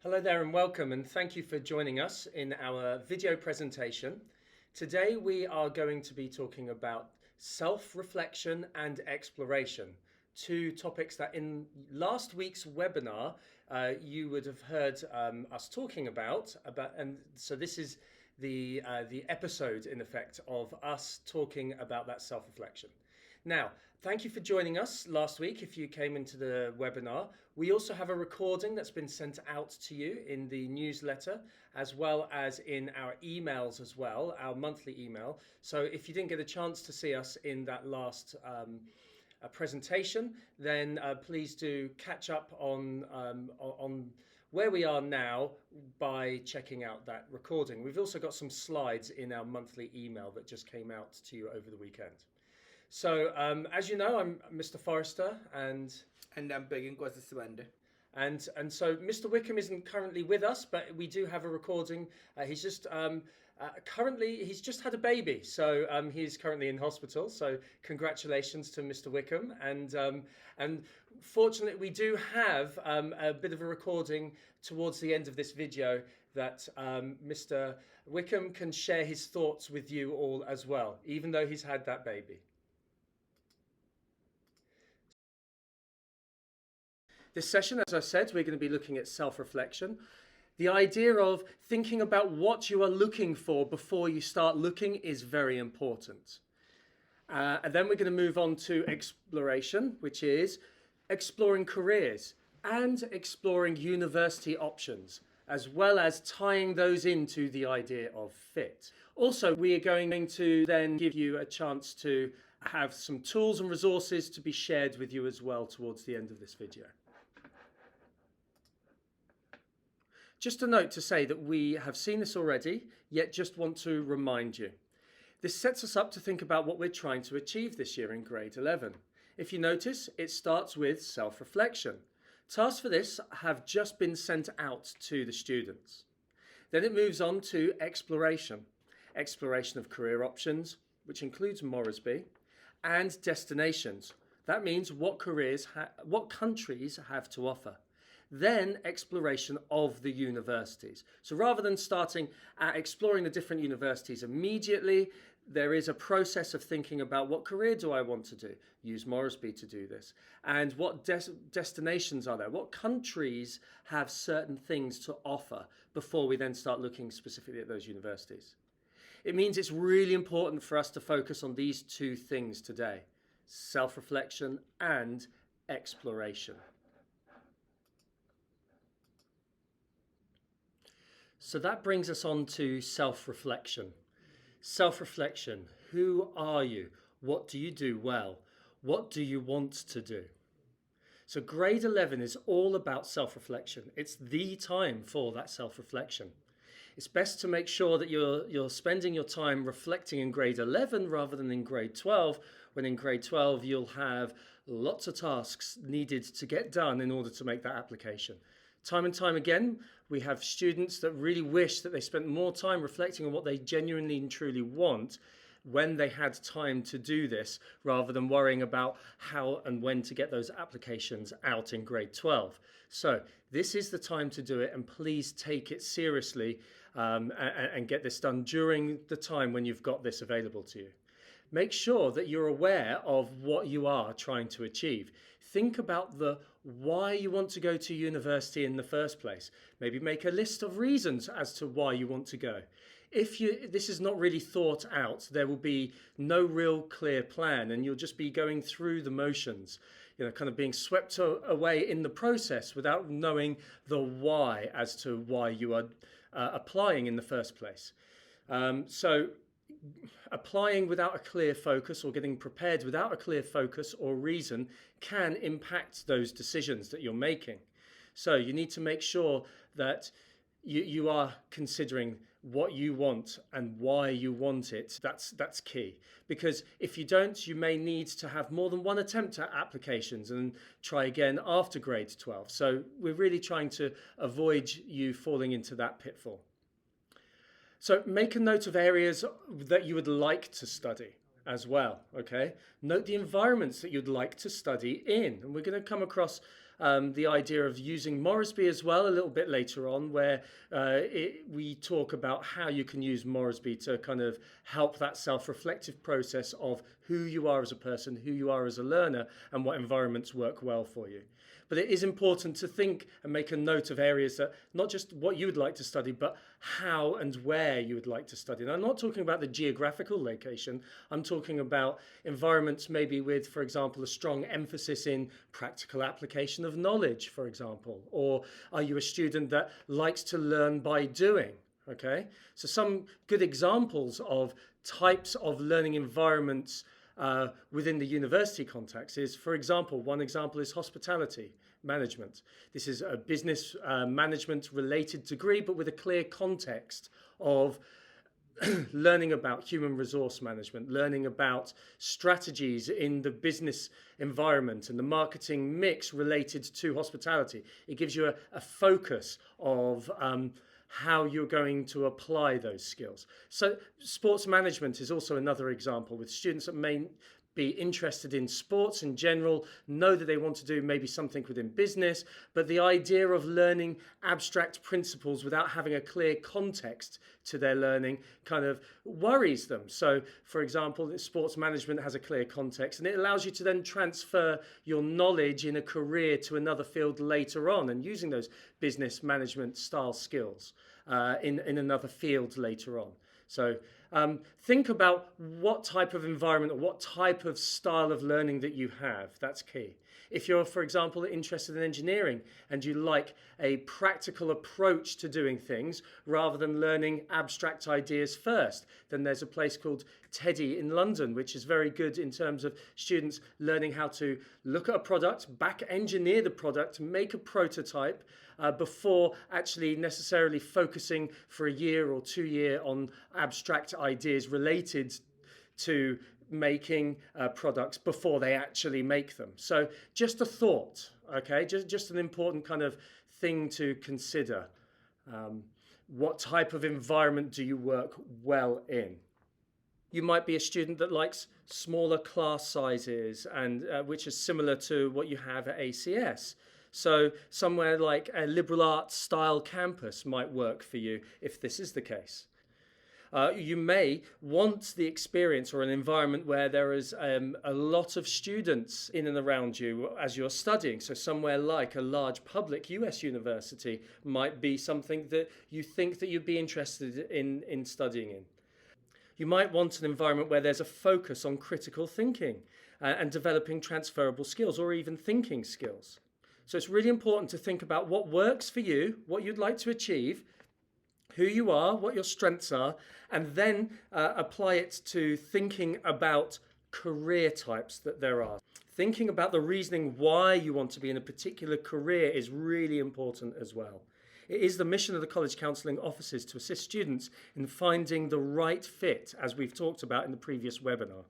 Hello there and welcome, and thank you for joining us in our video presentation. Today we are going to be talking about self-reflection and exploration, two topics that in last week's webinar you would have heard us talking about, and so this is the episode in effect of us talking about that self-reflection. Now, thank you for joining us last week if you came into the webinar. We also have a recording that's been sent out to you in the newsletter, as well as in our emails as well, our monthly email. So if you didn't get a chance to see us in that last presentation, then please do catch up on where we are now by checking out that recording. We've also got some slides in our monthly email that just came out to you over the weekend. So, as you know, I'm Mr. Forrester, and I'm begging Swende. and so Mr. Wickham isn't currently with us, but we do have a recording. He's just had a baby, so he's currently in hospital. So congratulations to Mr. Wickham, and fortunately we do have a bit of a recording towards the end of this video that Mr. Wickham can share his thoughts with you all as well, even though he's had that baby. This session, as I said, we're going to be looking at self-reflection. The idea of thinking about what you are looking for before you start looking is very important. And then we're going to move on to exploration, which is exploring careers and exploring university options, as well as tying those into the idea of fit. Also, we are going to then give you a chance to have some tools and resources to be shared with you as well towards the end of this video. Just a note to say that we have seen this already, yet just want to remind you. This sets us up to think about what we're trying to achieve this year in grade 11. If you notice, it starts with self-reflection. Tasks for this have just been sent out to the students. Then it moves on to exploration. Exploration of career options, which includes Morrisby, and destinations. That means what countries have to offer. Then exploration of the universities. So rather than starting at exploring the different universities immediately, there is a process of thinking about what career do I want to do? Use Morrisby to do this. And what destinations are there? What countries have certain things to offer before we then start looking specifically at those universities? It means it's really important for us to focus on these two things today: self-reflection and exploration. So that brings us on to self-reflection. Self-reflection. Who are you? What do you do well? What do you want to do? So grade 11 is all about self-reflection. It's the time for that self-reflection. It's best to make sure that you're spending your time reflecting in grade 11 rather than in grade 12, when in grade 12 you'll have lots of tasks needed to get done in order to make that application. Time and time again, we have students that really wish that they spent more time reflecting on what they genuinely and truly want when they had time to do this, rather than worrying about how and when to get those applications out in grade 12. So this is the time to do it, and please take it seriously and get this done during the time when you've got this available to you. Make sure that you're aware of what you are trying to achieve. Think about the why you want to go to university in the first place. Maybe make a list of reasons as to why you want to go. If this is not really thought out, there will be no real clear plan, and you'll just be going through the motions, kind of being swept away in the process without knowing the why as to why you are applying in the first place. So applying without a clear focus, or getting prepared without a clear focus or reason, can impact those decisions that you're making. So you need to make sure that you are considering what you want and why you want it. That's key, because if you don't, you may need to have more than one attempt at applications and try again after grade 12. So we're really trying to avoid you falling into that pitfall. So make a note of areas that you would like to study as well, okay? Note the environments that you'd like to study in. And we're going to come across the idea of using Morrisby as well a little bit later on, where we talk about how you can use Morrisby to kind of help that self-reflective process of who you are as a person, who you are as a learner, and what environments work well for you. But it is important to think and make a note of areas that not just what you would like to study, but how and where you would like to study. And I'm not talking about the geographical location. I'm talking about environments maybe with, for example, a strong emphasis in practical application of knowledge, for example. Or are you a student that likes to learn by doing? Okay, so some good examples of types of learning environments within the university context is, for example, one example is hospitality management. This is a business management related degree, but with a clear context of learning about human resource management, learning about strategies in the business environment and the marketing mix related to hospitality. It gives you a focus of how you're going to apply those skills. So sports management is also another example, with students that may be interested in sports in general, know that they want to do maybe something within business, but the idea of learning abstract principles without having a clear context to their learning kind of worries them. So, for example, sports management has a clear context, and it allows you to then transfer your knowledge in a career to another field later on, and using those business management style skills in another field later on. So think about what type of environment or what type of style of learning that you have. That's key. If you're, for example, interested in engineering and you like a practical approach to doing things rather than learning abstract ideas first, then there's a place called Teddy in London, which is very good in terms of students learning how to look at a product, back engineer the product, make a prototype, before actually necessarily focusing for a year or 2 years on abstract ideas related to making products before they actually make them. So just a thought, okay? Just an important kind of thing to consider. What type of environment do you work well in? You might be a student that likes smaller class sizes, and which is similar to what you have at ACS. So somewhere like a liberal arts style campus might work for you if this is the case. You may want the experience or an environment where there is a lot of students in and around you as you're studying. So somewhere like a large public US university might be something that you think that you'd be interested in studying in. You might want an environment where there's a focus on critical thinking and developing transferable skills or even thinking skills. So it's really important to think about what works for you, what you'd like to achieve, who you are, what your strengths are, and then apply it to thinking about career types that there are. Thinking about the reasoning why you want to be in a particular career is really important as well. It is the mission of the college counselling offices to assist students in finding the right fit, as we've talked about in the previous webinar.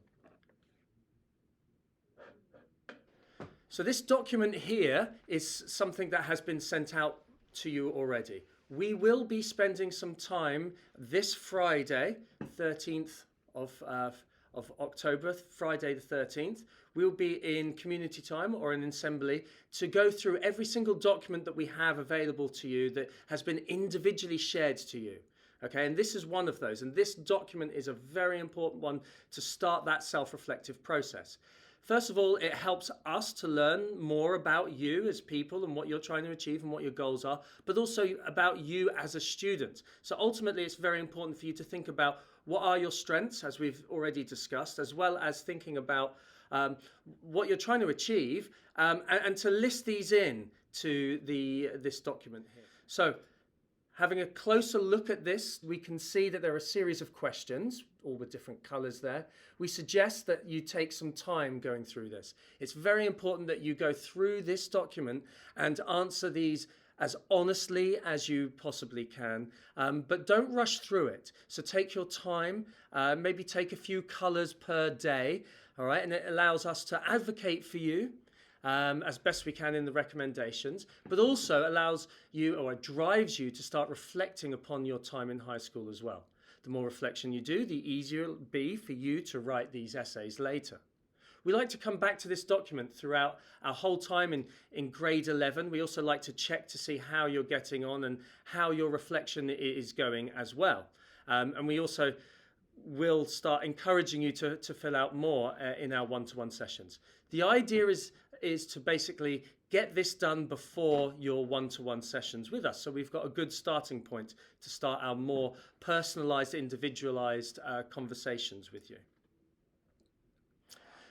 So this document here is something that has been sent out to you already. We will be spending some time this Friday, 13th of October, Friday the 13th. We'll be in community time or an assembly to go through every single document that we have available to you that has been individually shared to you. Okay, and this is one of those. And this document is a very important one to start that self-reflective process. First of all, it helps us to learn more about you as people and what you're trying to achieve and what your goals are, but also about you as a student. So ultimately, it's very important for you to think about what are your strengths, as we've already discussed, as well as thinking about what you're trying to achieve, and to list these in to this document here. So having a closer look at this, we can see that there are a series of questions, all with different colours there. We suggest that you take some time going through this. It's very important that you go through this document and answer these as honestly as you possibly can, but don't rush through it. So take your time, maybe take a few colours per day, all right? And it allows us to advocate for you as best we can in the recommendations, but also allows you, or it drives you to start reflecting upon your time in high school as well. The more reflection you do, the easier it'll be for you to write these essays later. We like to come back to this document throughout our whole time in grade 11. We also like to check to see how you're getting on and how your reflection is going as well. And we also will start encouraging you to fill out more in our one-to-one sessions. The idea is to basically get this done before your one-to-one sessions with us. So we've got a good starting point to start our more personalized, individualized conversations with you.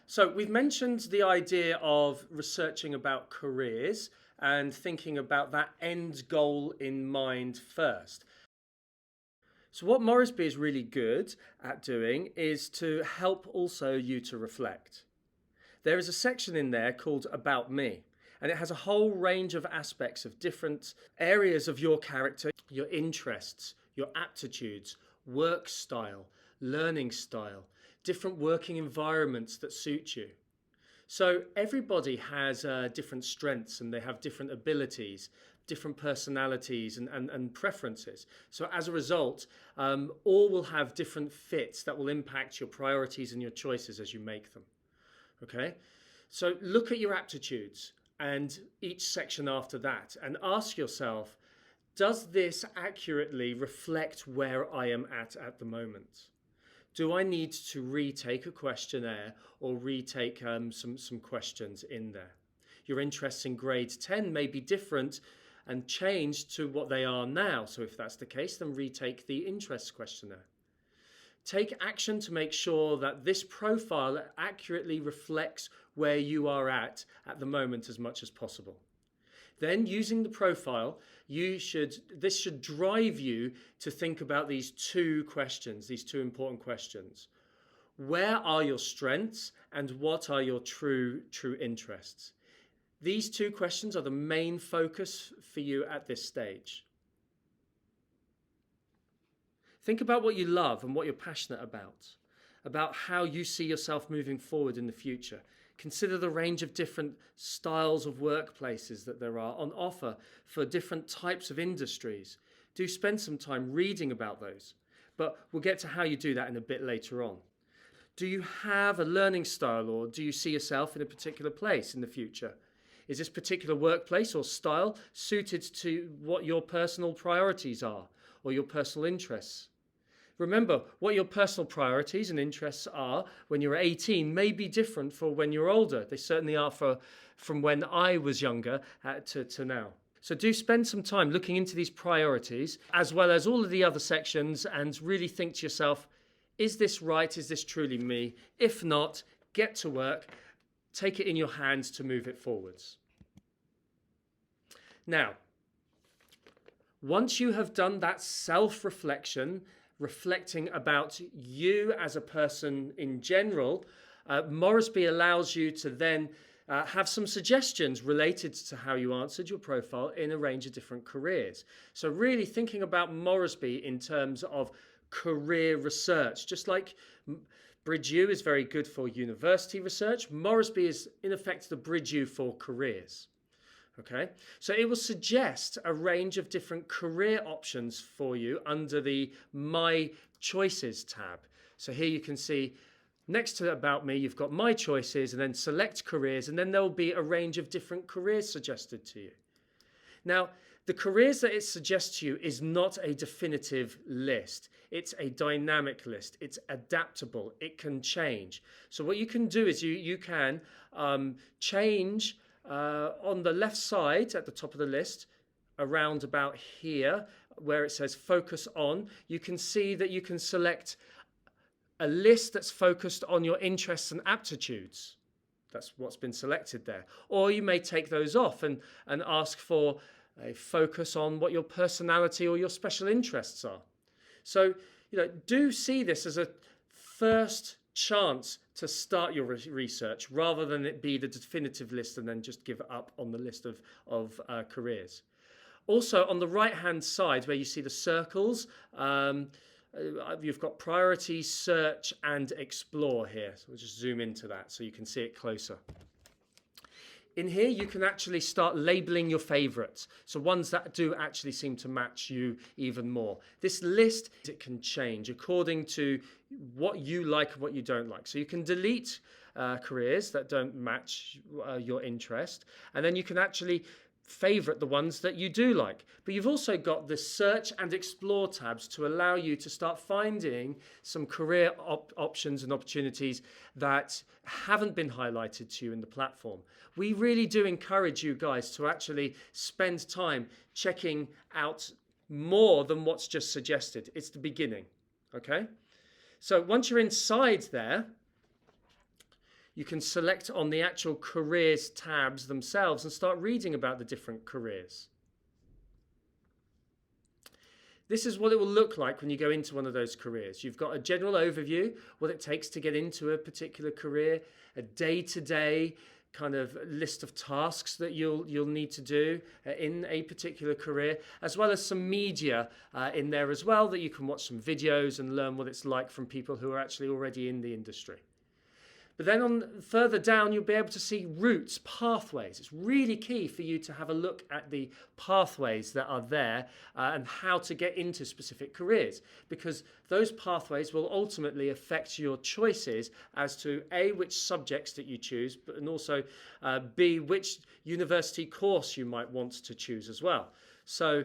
So we've mentioned the idea of researching about careers and thinking about that end goal in mind first. So what Morrisby is really good at doing is to help also you to reflect. There is a section in there called About Me, and it has a whole range of aspects of different areas of your character, your interests, your aptitudes, work style, learning style, different working environments that suit you. So everybody has different strengths, and they have different abilities, different personalities and preferences. So as a result, all will have different fits that will impact your priorities and your choices as you make them. Okay? So look at your aptitudes and each section after that and ask yourself, does this accurately reflect where I am at the moment? Do I need to retake a questionnaire or retake some questions in there? Your interests in grade 10 may be different and changed to what they are now. So if that's the case, then retake the interests questionnaire. Take action to make sure that this profile accurately reflects where you are at the moment as much as possible. Then, using the profile, this should drive you to think about these two questions, these two important questions. Where are your strengths and what are your true interests? These two questions are the main focus for you at this stage. Think about what you love and what you're passionate about how you see yourself moving forward in the future. Consider the range of different styles of workplaces that there are on offer for different types of industries. Do spend some time reading about those, but we'll get to how you do that in a bit later on. Do you have a learning style, or do you see yourself in a particular place in the future? Is this particular workplace or style suited to what your personal priorities are or your personal interests? Remember, what your personal priorities and interests are when you're 18 may be different for when you're older. They certainly are from when I was younger to now. So do spend some time looking into these priorities as well as all of the other sections and really think to yourself, is this right? Is this truly me? If not, get to work. Take it in your hands to move it forwards. Now, once you have done that self-reflection, reflecting about you as a person in general, Morrisby allows you to then have some suggestions related to how you answered your profile in a range of different careers. So really thinking about Morrisby in terms of career research, just like Bridge U is very good for university research, Morrisby is in effect the Bridge U for careers. Okay, so it will suggest a range of different career options for you under the My Choices tab. So here you can see next to About Me, you've got My Choices and then Select Careers, and then there will be a range of different careers suggested to you. Now, the careers that it suggests to you is not a definitive list. It's a dynamic list. It's adaptable. It can change. So what you can do is you can change on the left side at the top of the list, around about here, where it says focus on, you can see that you can select a list that's focused on your interests and aptitudes. That's what's been selected there. Or you may take those off and ask for a focus on what your personality or your special interests are. So, do see this as a first chance to start your research rather than it be the definitive list and then just give it up on the list of careers. Also, on the right-hand side where you see the circles, you've got priority, search, and explore here. So we'll just zoom into that so you can see it closer. In here, you can actually start labeling your favorites. So ones that do actually seem to match you even more. This list, it can change according to what you like and what you don't like. So you can delete careers that don't match your interest, and then you can actually favorite the ones that you do like. But you've also got the search and explore tabs to allow you to start finding some career options and opportunities that haven't been highlighted to you in the platform. We really do encourage you guys to actually spend time checking out more than what's just suggested. It's the beginning, okay? So once you're inside there, you can select on the actual careers tabs themselves and start reading about the different careers. This is what it will look like when you go into one of those careers. You've got a general overview, what it takes to get into a particular career, a day-to-day kind of list of tasks that you'll need to do in a particular career, as well as some media in there as well, that you can watch some videos and learn what it's like from people who are actually already in the industry. But then further down, you'll be able to see routes, pathways. It's really key for you to have a look at the pathways that are there and how to get into specific careers, because those pathways will ultimately affect your choices as to A, which subjects that you choose, but and also B, which university course you might want to choose as well. So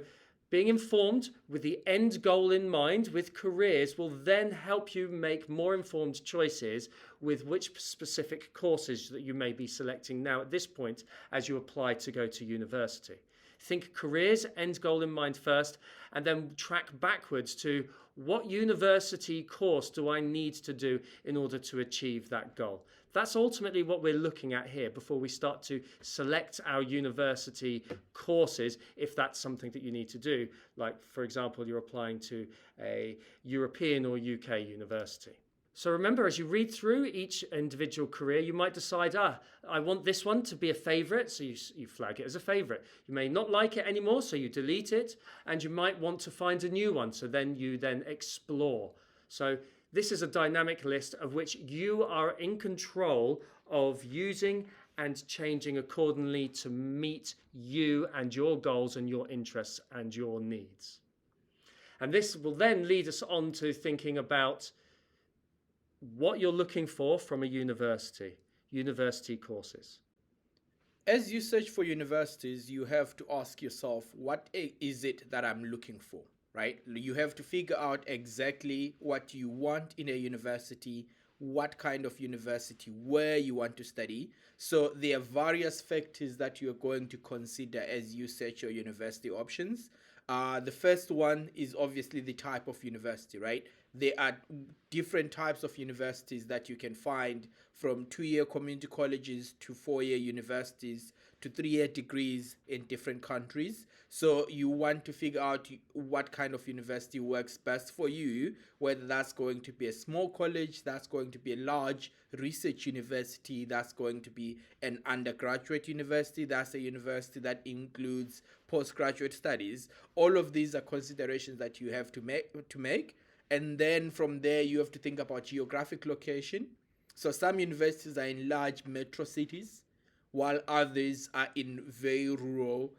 being informed with the end goal in mind with careers will then help you make more informed choices with which specific courses that you may be selecting now at this point as you apply to go to university. Think careers, end goal in mind first, and then track backwards to what university course do I need to do in order to achieve that goal. That's ultimately what we're looking at here before we start to select our university courses, if that's something that you need to do. Like, for example, you're applying to a European or UK university. So remember, as you read through each individual career, you might decide, I want this one to be a favorite, so you flag it as a favorite. You may not like it anymore, so you delete it, and you might want to find a new one, so then you explore. So this is a dynamic list of which you are in control of using and changing accordingly to meet you and your goals and your interests and your needs. And this will then lead us on to thinking about what you're looking for from a university courses. As you search for universities, you have to ask yourself, what is it that I'm looking for, right? You have to figure out exactly what you want in a university, what kind of university, where you want to study. So there are various factors that you're going to consider as you search your university options. The first one is obviously the type of university, right? There are different types of universities that you can find, from 2-year community colleges to 4-year universities to 3-year degrees in different countries. So you want to figure out what kind of university works best for you, whether that's going to be a small college, that's going to be a large research university, that's going to be an undergraduate university, that's a university that includes postgraduate studies. All of these are considerations that you have to make. And then from there, you have to think about geographic location. So some universities are in large metro cities, while others are in very rural,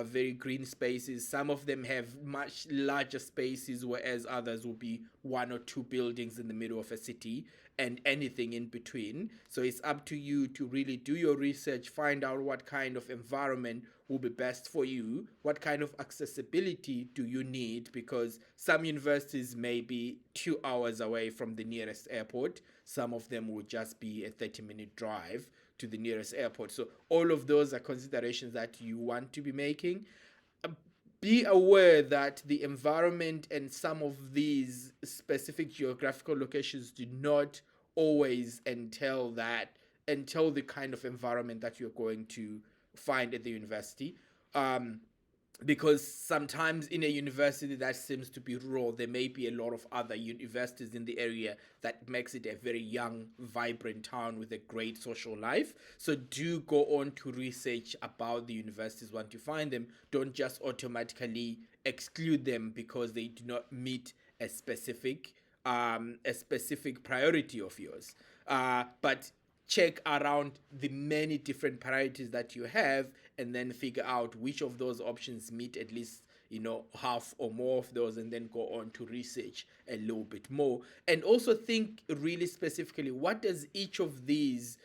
very green spaces. Some of them have much larger spaces, whereas others will be 1 or 2 buildings in the middle of a city and anything in between. So it's up to you to really do your research, find out what kind of environment will be best for you, what kind of accessibility do you need, because some universities may be 2 hours away from the nearest airport. Some of them will just be a 30-minute drive to the nearest airport. So all of those are considerations that you want to be making. Be aware that the environment and some of these specific geographical locations do not always entail the kind of environment that you're going to find at the university. Because sometimes in a university that seems to be rural, there may be a lot of other universities in the area that makes it a very young, vibrant town with a great social life. So do go on to research about the universities once you find them. Don't just automatically exclude them because they do not meet a specific priority of yours. But check around the many different priorities that you have, and then figure out which of those options meet at least half or more of those, and then go on to research a little bit more. And also think really specifically, what does each of these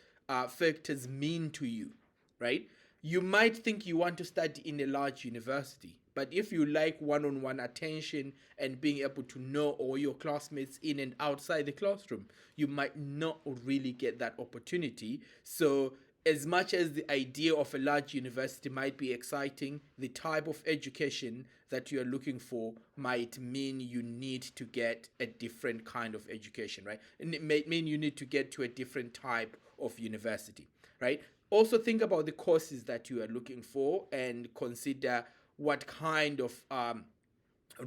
factors mean to you, right? You might think you want to study in a large university, but if you like one-on-one attention and being able to know all your classmates in and outside the classroom, you might not really get that opportunity. So as much as the idea of a large university might be exciting, the type of education that you are looking for might mean you need to get a different kind of education, right? And it may mean you need to get to a different type of university, right? Also think about the courses that you are looking for and consider what kind of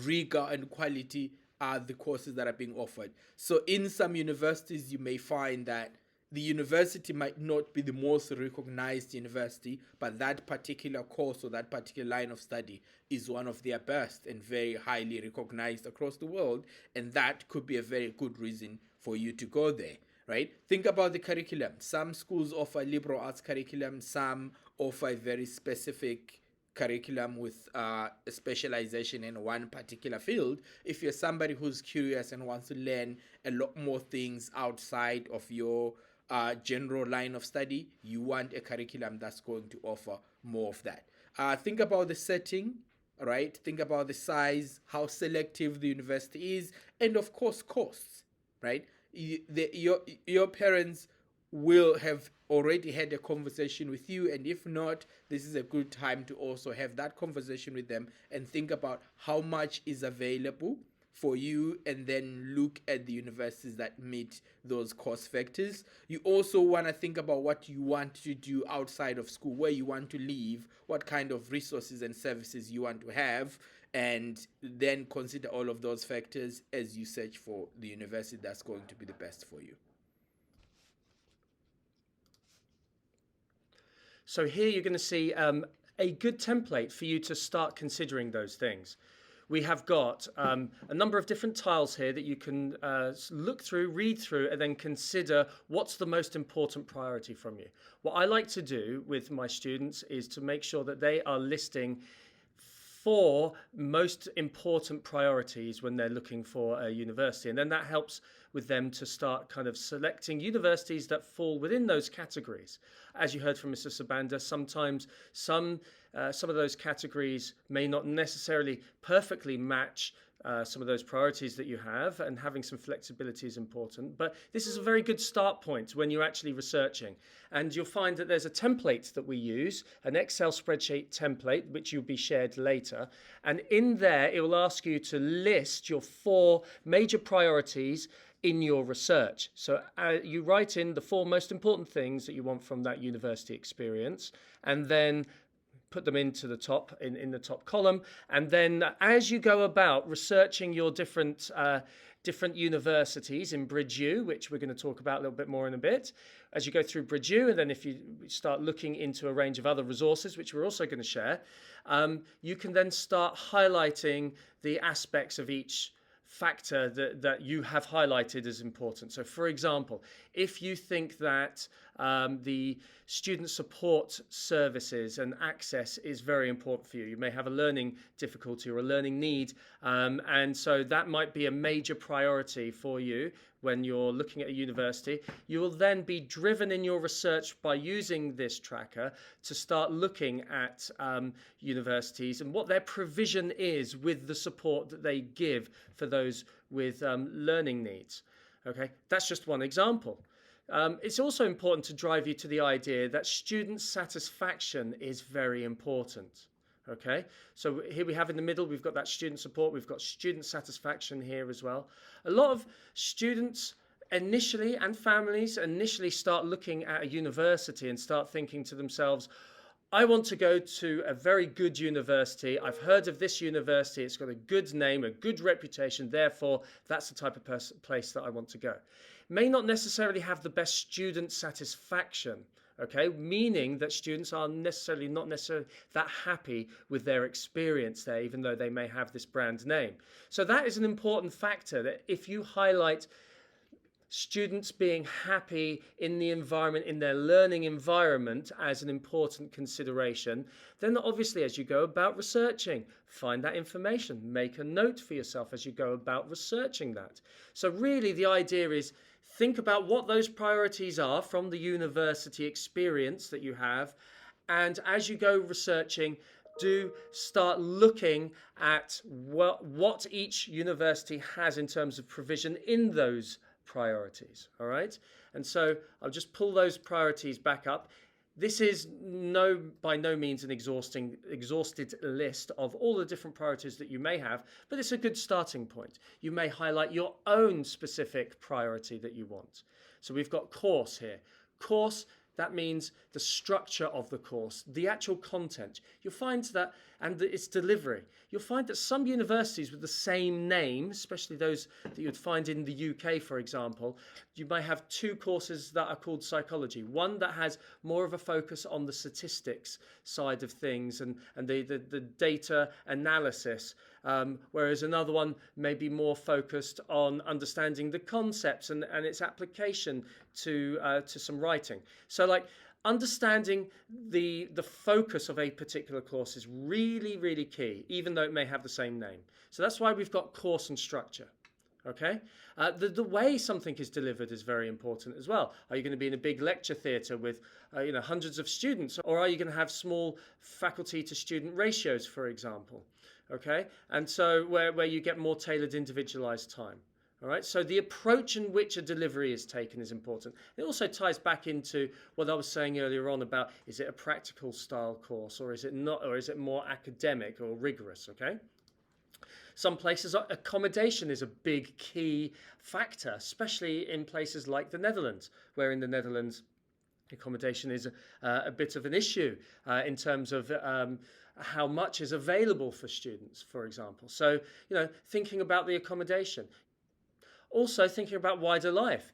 rigor and quality are the courses that are being offered. So in some universities, you may find that the university might not be the most recognized university, but that particular course or that particular line of study is one of their best and very highly recognized across the world. And that could be a very good reason for you to go there, right? Think about the curriculum. Some schools offer liberal arts curriculum, some offer a very specific curriculum with a specialization in one particular field. If you're somebody who's curious and wants to learn a lot more things outside of your general line of study, you want a curriculum that's going to offer more of that. Think about the setting, right? Think about the size, how selective the university is, and of course costs, right? Your parents will have already had a conversation with you, and if not, this is a good time to also have that conversation with them and think about how much is available for you, and then look at the universities that meet those cost factors. You also want to think about what you want to do outside of school, where you want to live, what kind of resources and services you want to have, and then consider all of those factors as you search for the university that's going to be the best for you. So here you're going to see a good template for you to start considering those things. We have got a number of different tiles here that you can look through, read through, and then consider what's the most important priority from you. What I like to do with my students is to make sure that they are listing 4 most important priorities when they're looking for a university, and then that helps with them to start kind of selecting universities that fall within those categories. As you heard from Mr. Sabanda, sometimes some of those categories may not necessarily perfectly match some of those priorities that you have, and having some flexibility is important. But this is a very good start point when you're actually researching. And you'll find that there's a template that we use, an Excel spreadsheet template, which will be shared later. And in there, it will ask you to list your 4 major priorities in your research. So you write in the 4 most important things that you want from that university experience, and then put them into the top, in the top column. And then as you go about researching your different universities in Bridge U, which we're going to talk about a little bit more in a bit, as you go through Bridge U, and then if you start looking into a range of other resources, which we're also going to share, you can then start highlighting the aspects of each factor that you have highlighted as important. So for example, if you think that the student support services and access is very important for you, you may have a learning difficulty or a learning need, and so that might be a major priority for you when you're looking at a university. You will then be driven in your research by using this tracker to start looking at universities and what their provision is with the support that they give for those with learning needs. Okay, that's just one example. It's also important to drive you to the idea that student satisfaction is very important. Okay, so here we have in the middle, we've got that student support, we've got student satisfaction here as well. A lot of students initially, and families initially, start looking at a university and start thinking to themselves, I want to go to a very good university. I've heard of this university. It's got a good name, a good reputation. Therefore, that's the type of place that I want to go. It may not necessarily have the best student satisfaction, okay, meaning that students are not necessarily that happy with their experience there, even though they may have this brand name. So that is an important factor, that if you highlight students being happy in the environment, in their learning environment, as an important consideration, then obviously as you go about researching, find that information, make a note for yourself as you go about researching that. So really the idea is, think about what those priorities are from the university experience that you have, and as you go researching, do start looking at what each university has in terms of provision in those priorities. All right, and so I'll just pull those priorities back up. This is by no means an exhausted list of all the different priorities that you may have, but it's a good starting point. You may highlight your own specific priority that you want. So we've got course here. Course, that means the structure of the course, the actual content. You'll find that, and its delivery. You'll find that some universities with the same name, especially those that you'd find in the UK, for example, you may have two courses that are called psychology. One that has more of a focus on the statistics side of things and the data analysis, whereas another one may be more focused on understanding the concepts and its application to some writing. So like understanding the focus of a particular course is really, really key, even though it may have the same name. So that's why we've got course and structure. Okay, the way something is delivered is very important as well. Are you going to be in a big lecture theatre with hundreds of students, or are you going to have small faculty to student ratios, for example? Okay, and so where you get more tailored, individualized time. All right, so the approach in which a delivery is taken is important. It also ties back into what I was saying earlier on about, is it a practical style course, or is it not, or is it more academic or rigorous? Okay. Some places, accommodation is a big key factor, especially in places like the Netherlands, where in the Netherlands accommodation is a bit of an issue in terms of how much is available for students, for example. So, thinking about the accommodation. Also thinking about wider life.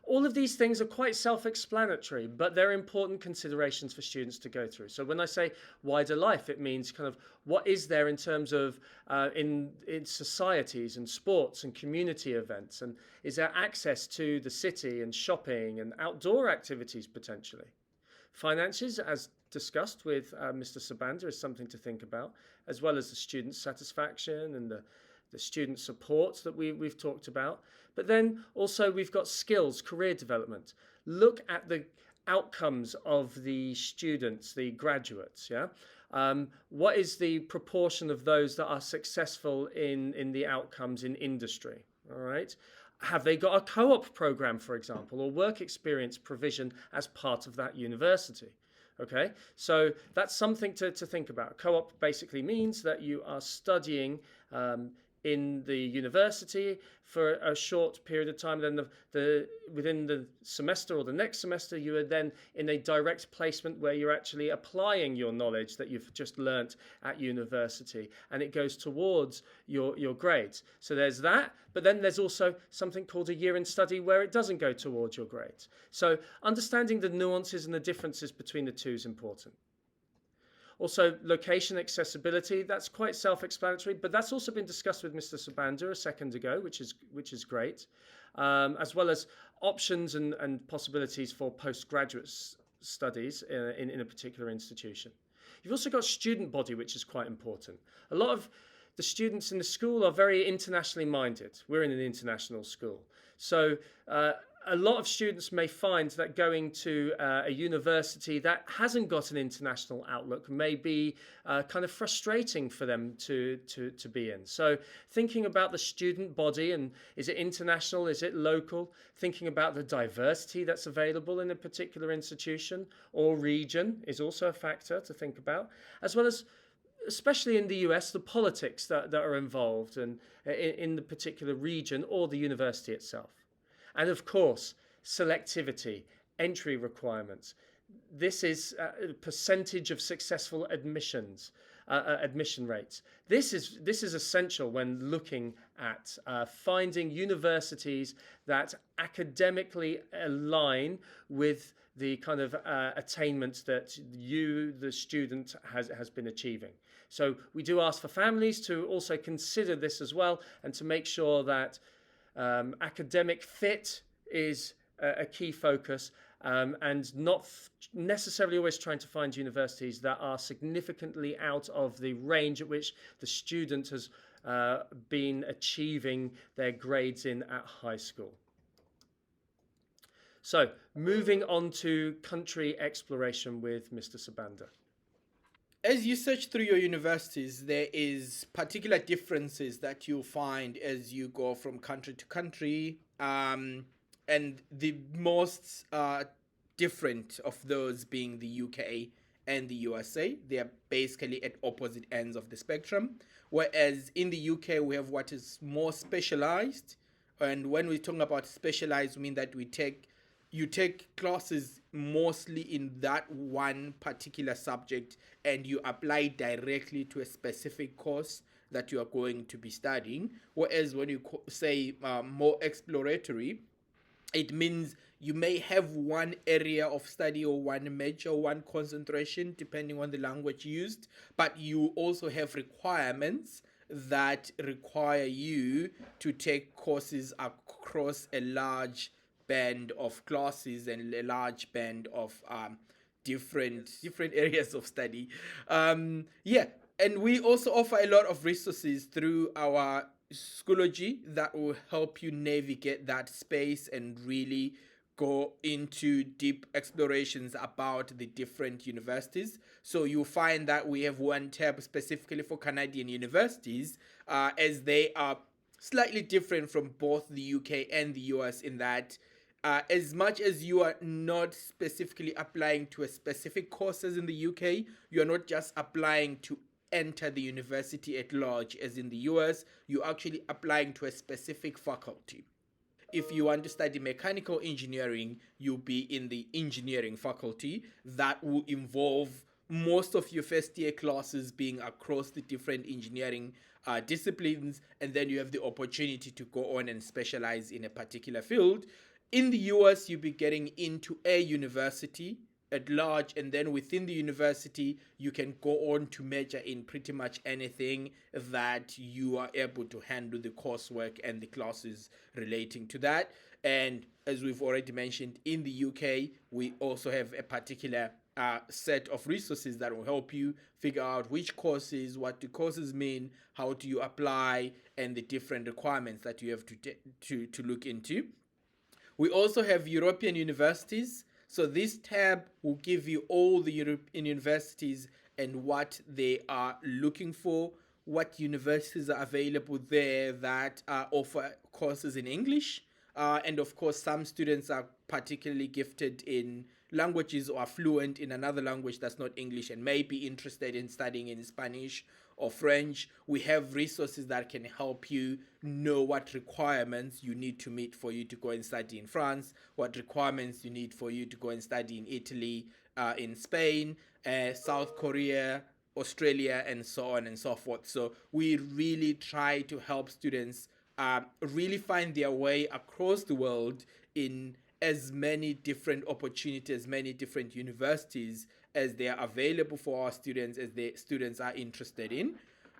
All of these things are quite self-explanatory, but they're important considerations for students to go through. So when I say wider life, it means kind of what is there in terms of in societies and sports and community events, and is there access to the city and shopping and outdoor activities potentially. Finances, as discussed with Mr. Sabanda, is something to think about, as well as the student satisfaction and the student support that we've talked about. But then also we've got skills, career development. Look at the outcomes of the students, the graduates. What is the proportion of those that are successful in the outcomes in industry? All right. Have they got a co-op program, for example, or work experience provision as part of that university? Okay, so that's something to think about. Co-op basically means that you are studying in the university for a short period of time. Then within the semester or the next semester, you are then in a direct placement where you're actually applying your knowledge that you've just learnt at university, and it goes towards your grades. So there's that, but then there's also something called a year in study where it doesn't go towards your grades. So understanding the nuances and the differences between the two is important. Also, location accessibility, that's quite self-explanatory, but that's also been discussed with Mr. Sabanda a second ago, which is great, as well as options and possibilities for postgraduate studies in a particular institution. You've also got student body, which is quite important. A lot of the students in the school are very internationally minded. We're in an international school. So a lot of students may find that going to a university that hasn't got an international outlook may be kind of frustrating for them to be in. So thinking about the student body, and is it international, is it local? Thinking about the diversity that's available in a particular institution or region is also a factor to think about, as well as, especially in the US, the politics that are involved and in the particular region or the university itself. And of course, selectivity, entry requirements. This is a percentage of successful admissions, admission rates. This is essential when looking at finding universities that academically align with the kind of attainments that the student, has been achieving. So we do ask for families to also consider this as well, and to make sure that academic fit is a key focus, and not necessarily always trying to find universities that are significantly out of the range at which the student has been achieving their grades in at high school. So, moving on to country exploration with Mr. Sabanda. As you search through your universities, there is particular differences that you'll find as you go from country to country. And the most different of those being the UK and the USA. They are basically at opposite ends of the spectrum. Whereas in the UK, we have what is more specialized. And when we talk about specialized, we mean that you take classes mostly in that one particular subject, and you apply directly to a specific course that you are going to be studying. Whereas when you say more exploratory, it means you may have one area of study or one major, one concentration, depending on the language used, but you also have requirements that require you to take courses across a large band of classes and a large band of different areas of study. Yeah, and we also offer a lot of resources through our Schoology that will help you navigate that space and really go into deep explorations about the different universities. So you'll find that we have one tab specifically for Canadian universities, as they are slightly different from both the UK and the US in that as much as you are not specifically applying to a specific courses in the UK, you are not just applying to enter the university at large as in the US, you're actually applying to a specific faculty. If you want to study mechanical engineering, you'll be in the engineering faculty. That will involve most of your first year classes being across the different engineering disciplines, and then you have the opportunity to go on and specialize in a particular field. In the US, you'll be getting into a university at large, and then within the university, you can go on to major in pretty much anything that you are able to handle the coursework and the classes relating to that. And as we've already mentioned, in the UK, we also have a particular set of resources that will help you figure out which courses, what the courses mean, how do you apply, and the different requirements that you have to look into. We also have European universities. So this tab will give you all the European universities and what they are looking for, what universities are available there that offer courses in English. And of course, some students are particularly gifted in languages or are fluent in another language that's not English and may be interested in studying in Spanish or French. We have resources that can help you know what requirements you need to meet for you to go and study in France, what requirements you need for you to go and study in Italy, in Spain, South Korea, Australia, and so on and so forth. So we really try to help students really find their way across the world in as many different opportunities, as many different universities as they are available for our students, as the students are interested in.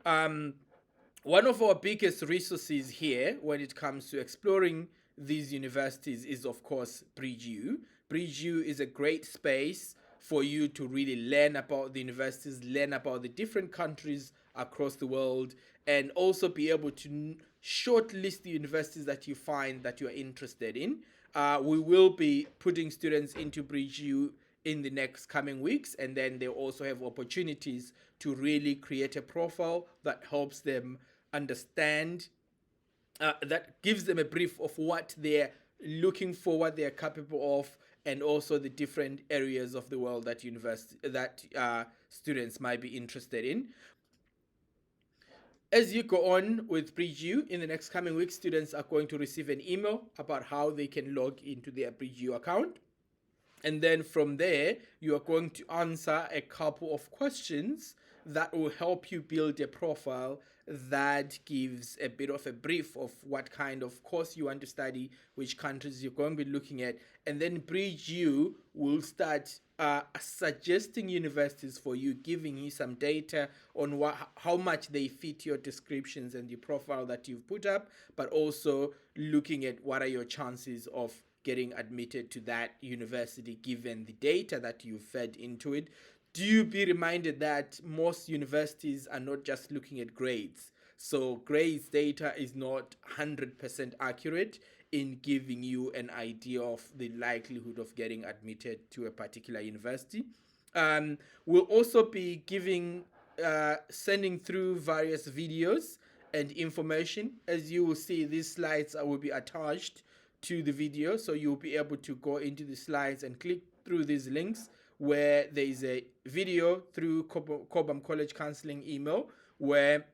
One of our biggest resources here when it comes to exploring these universities is, of course, BridgeU. BridgeU is a great space for you to really learn about the universities, learn about the different countries across the world, and also be able to shortlist the universities that you find that you are interested in. We will be putting students into BridgeU in the next coming weeks, and then they also have opportunities to really create a profile that helps them understand, that gives them a brief of what they're looking for, what they're capable of, and also the different areas of the world that students might be interested in. As you go on with BridgeU, in the next coming weeks, students are going to receive an email about how they can log into their BridgeU account. And then from there, you are going to answer a couple of questions that will help you build a profile that gives a bit of a brief of what kind of course you want to study, which countries you're going to be looking at. And then BridgeU will start suggesting universities for you, giving you some data on how much they fit your descriptions and the profile that you've put up, but also looking at what are your chances of getting admitted to that university given the data that you fed into it. Do be reminded that most universities are not just looking at grades. So grades data is not 100% accurate in giving you an idea of the likelihood of getting admitted to a particular university. We'll also be sending through various videos and information. As you will see, these slides will be attached to the video, so you'll be able to go into the slides and click through these links where there is a video through Cobham College Counseling email where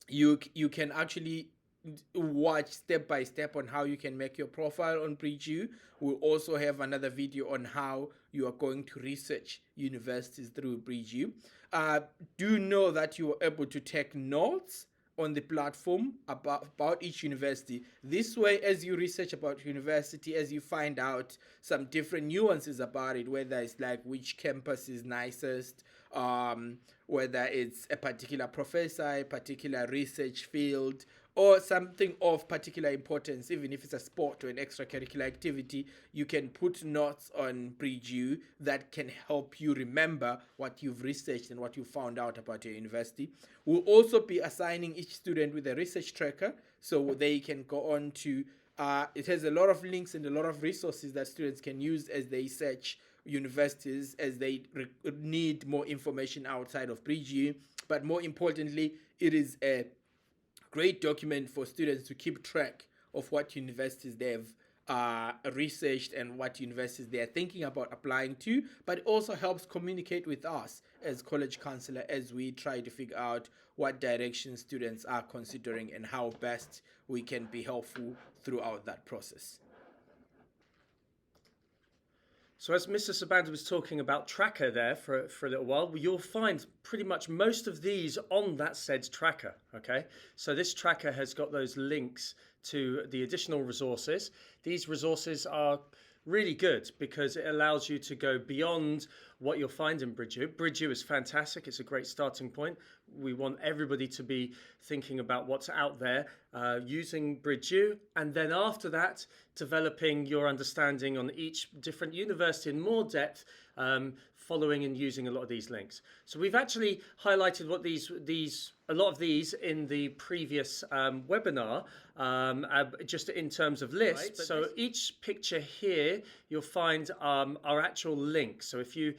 you can actually watch step by step on how you can make your profile on BridgeU. We'll also have another video on how you are going to research universities through BridgeU. Do know that you are able to take notes on the platform about each university. This way, as you research about university, as you find out some different nuances about it, whether it's like which campus is nicest, whether it's a particular professor, a particular research field, or something of particular importance, even if it's a sport or an extracurricular activity, you can put notes on BridgeU that can help you remember what you've researched and what you found out about your university. We'll also be assigning each student with a research tracker so they can go on to, it has a lot of links and a lot of resources that students can use as they search universities, as they need more information outside of BridgeU. But more importantly, it is a great document for students to keep track of what universities they've researched and what universities they're thinking about applying to, but it also helps communicate with us as college counselor as we try to figure out what direction students are considering and how best we can be helpful throughout that process. So as Mr. Sabanda was talking about tracker there for a little while, you'll find pretty much most of these on that said tracker, okay? So this tracker has got those links to the additional resources. These resources are really good because it allows you to go beyond what you'll find in BridgeU. BridgeU is fantastic. It's a great starting point. We want everybody to be thinking about what's out there using BridgeU, and then after that, developing your understanding on each different university in more depth, following and using a lot of these links. So we've actually highlighted what a lot of these in the previous webinar, just in terms of lists. Right, so each picture here, you'll find our actual link. So if you,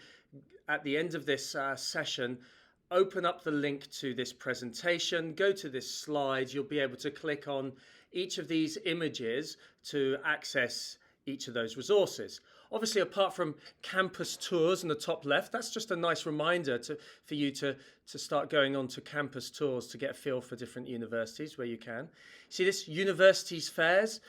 at the end of this session, open up the link to this presentation, go to this slide, you'll be able to click on each of these images to access each of those resources. Obviously, apart from campus tours in the top left, that's just a nice reminder for you to start going on to campus tours to get a feel for different universities where you can. See this universities fairs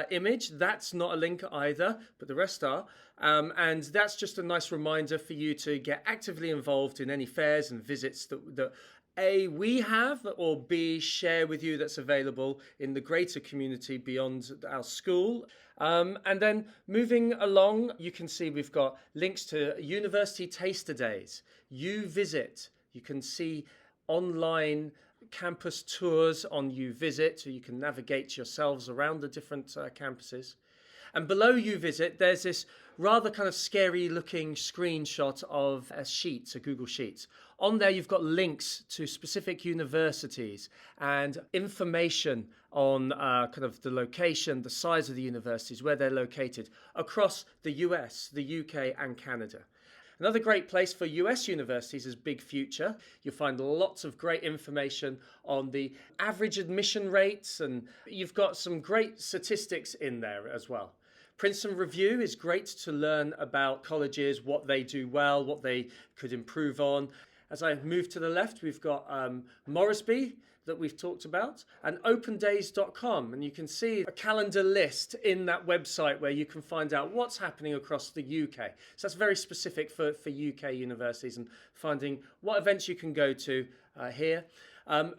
image? That's not a link either, but the rest are. And that's just a nice reminder for you to get actively involved in any fairs and visits that A, we have, or B, share with you that's available in the greater community beyond our school. And then moving along, you can see we've got links to University Taster Days, UVisit. You can see online campus tours on UVisit, so you can navigate yourselves around the different campuses. And below UVisit, there's this rather kind of scary looking screenshot of a Google Sheets. On there, you've got links to specific universities and information on kind of the location, the size of the universities, where they're located across the US, the UK and Canada. Another great place for US universities is Big Future. You'll find lots of great information on the average admission rates, and you've got some great statistics in there as well. Princeton Review is great to learn about colleges, what they do well, what they could improve on. As I move to the left, we've got Morrisby that we've talked about, and opendays.com, and you can see a calendar list in that website where you can find out what's happening across the UK. So that's very specific for UK universities and finding what events you can go to here.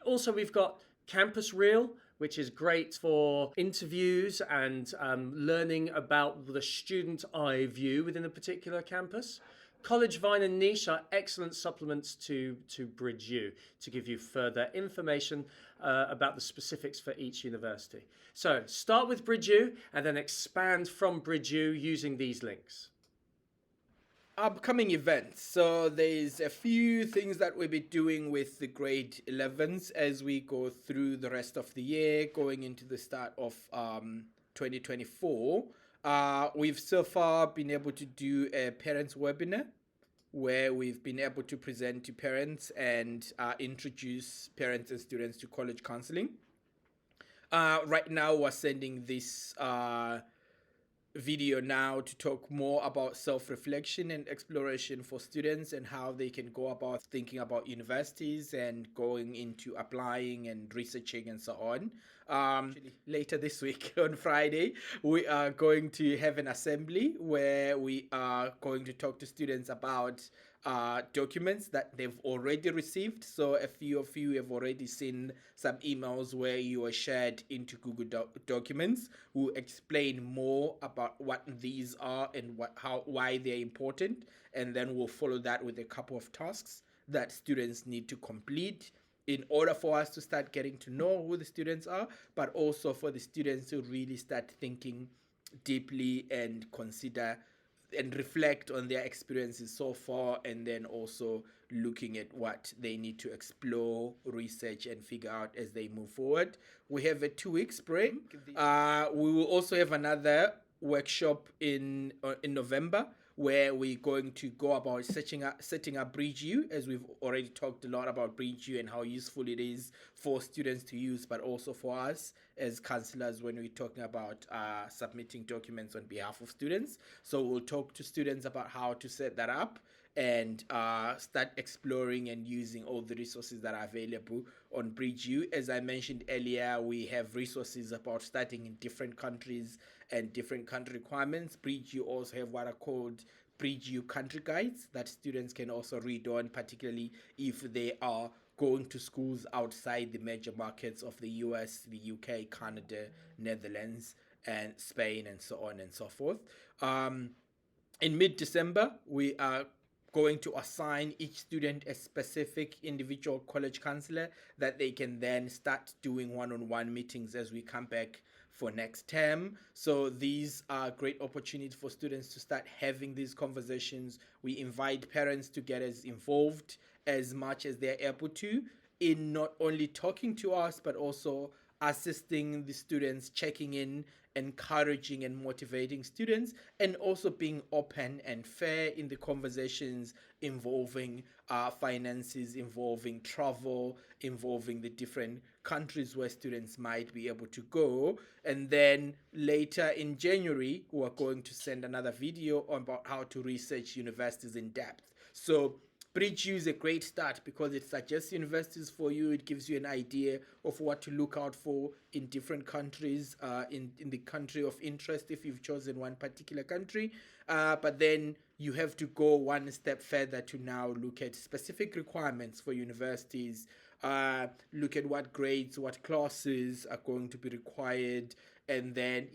Also, we've got Campus Reel, which is great for interviews and learning about the student eye view within a particular campus. College Vine and Niche are excellent supplements to Bridge U to give you further information about the specifics for each university. So start with Bridge U and then expand from Bridge U using these links. Upcoming events. So there's a few things that we'll be doing with the grade 11s as we go through the rest of the year, going into the start of 2024. We've so far been able to do a parents webinar where we've been able to present to parents and introduce parents and students to college counseling. Right now we're sending this video now to talk more about self-reflection and exploration for students and how they can go about thinking about universities and going into applying and researching and so on. Later this week on Friday, we are going to have an assembly where we are going to talk to students about documents that they've already received. So a few of you have already seen some emails where you are shared into Google Documents. We'll explain more about what these are and why they're important, and then we'll follow that with a couple of tasks that students need to complete in order for us to start getting to know who the students are, but also for the students to really start thinking deeply and consider and reflect on their experiences so far, and then also looking at what they need to explore, research, and figure out as they move forward. We have a 2 weeks break. We will also have another workshop in November where we're going to go about setting up Bridge U, as we've already talked a lot about Bridge U and how useful it is for students to use, but also for us as counselors when we're talking about submitting documents on behalf of students. So we'll talk to students about how to set that up and start exploring and using all the resources that are available on Bridge U. As I mentioned earlier, we have resources about studying in different countries and different country requirements. Bridge U also have what are called Bridge U country guides that students can also read on, particularly if they are going to schools outside the major markets of the US, the UK, Canada, Netherlands, and Spain, and so on and so forth. In mid-December, we are going to assign each student a specific individual college counselor that they can then start doing one-on-one meetings as we come back for next term. So these are great opportunities for students to start having these conversations. We invite parents to get as involved as much as they're able to in not only talking to us, but also assisting the students, checking in, encouraging and motivating students, and also being open and fair in the conversations involving finances, involving travel, involving the different countries where students might be able to go. And then later in January, we're going to send another video about how to research universities in depth. So Bridge U is a great start because it suggests universities for you. It gives you an idea of what to look out for in different countries, in the country of interest if you've chosen one particular country. But then you have to go one step further to now look at specific requirements for universities, look at what grades, what classes are going to be required, and then,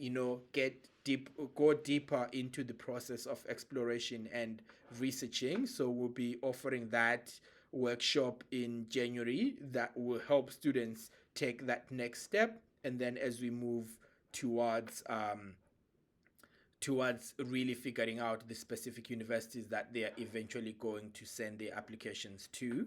go deeper into the process of exploration and researching. So we'll be offering that workshop in January that will help students take that next step. And then as we move towards really figuring out the specific universities that they are eventually going to send their applications to.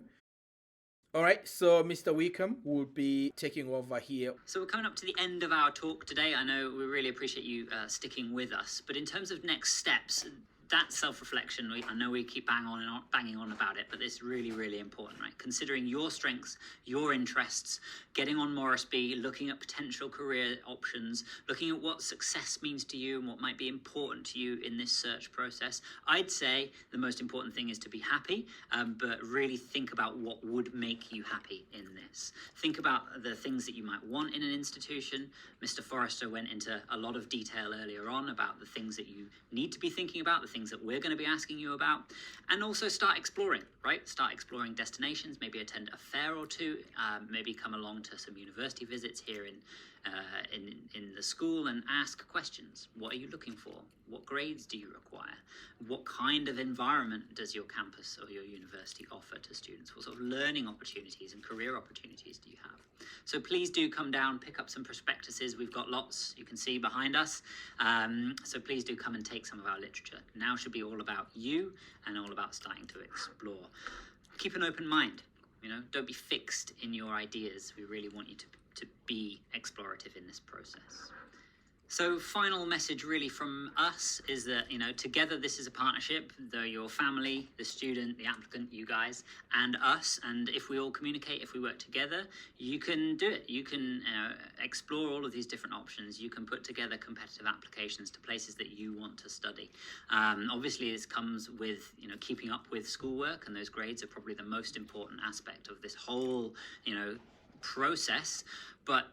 All right, so Mr. Wickham will be taking over here. So we're coming up to the end of our talk today. I know we really appreciate you sticking with us. But in terms of next steps, that self-reflection, I know we keep banging on about it, but it's really, really important, right? Considering your strengths, your interests, getting on Morrisby, looking at potential career options, looking at what success means to you and what might be important to you in this search process. I'd say the most important thing is to be happy, but really think about what would make you happy in this. Think about the things that you might want in an institution. Mr. Forrester went into a lot of detail earlier on about the things that you need to be thinking about, the things that we're going to be asking you about, and also start exploring, right? Start exploring destinations, maybe attend a fair or two, maybe come along to some university visits here in the school and ask questions. What are you looking for? What grades do you require? What kind of environment does your campus or your university offer to students? What sort of learning opportunities and career opportunities do you have? So please do come down, pick up some prospectuses. We've got lots, you can see behind us. So please do come and take some of our literature. Now should be all about you and all about starting to explore. Keep an open mind, don't be fixed in your ideas. We really want you to be explorative in this process. So final message really from us is that, together this is a partnership, your family, the student, the applicant, you guys, and us. And if we all communicate, if we work together, you can do it. You can explore all of these different options. You can put together competitive applications to places that you want to study. Obviously, this comes with, keeping up with schoolwork, and those grades are probably the most important aspect of this whole, process. But,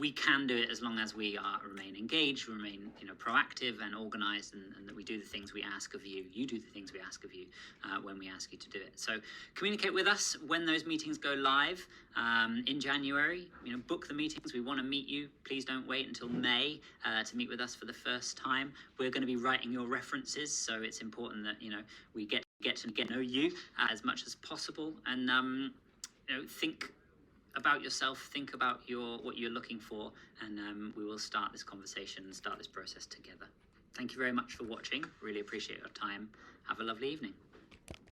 we can do it as long as we remain engaged, remain proactive and organized, and that we do the things we ask of you. You do the things we ask of you when we ask you to do it. So communicate with us when those meetings go live in January. Book the meetings. We want to meet you. Please don't wait until May to meet with us for the first time. We're going to be writing your references, so it's important that we get to know you as much as possible, and think about yourself, think about what you're looking for, and we will start this conversation and start this process together. Thank you very much for watching. Really appreciate your time. Have a lovely evening.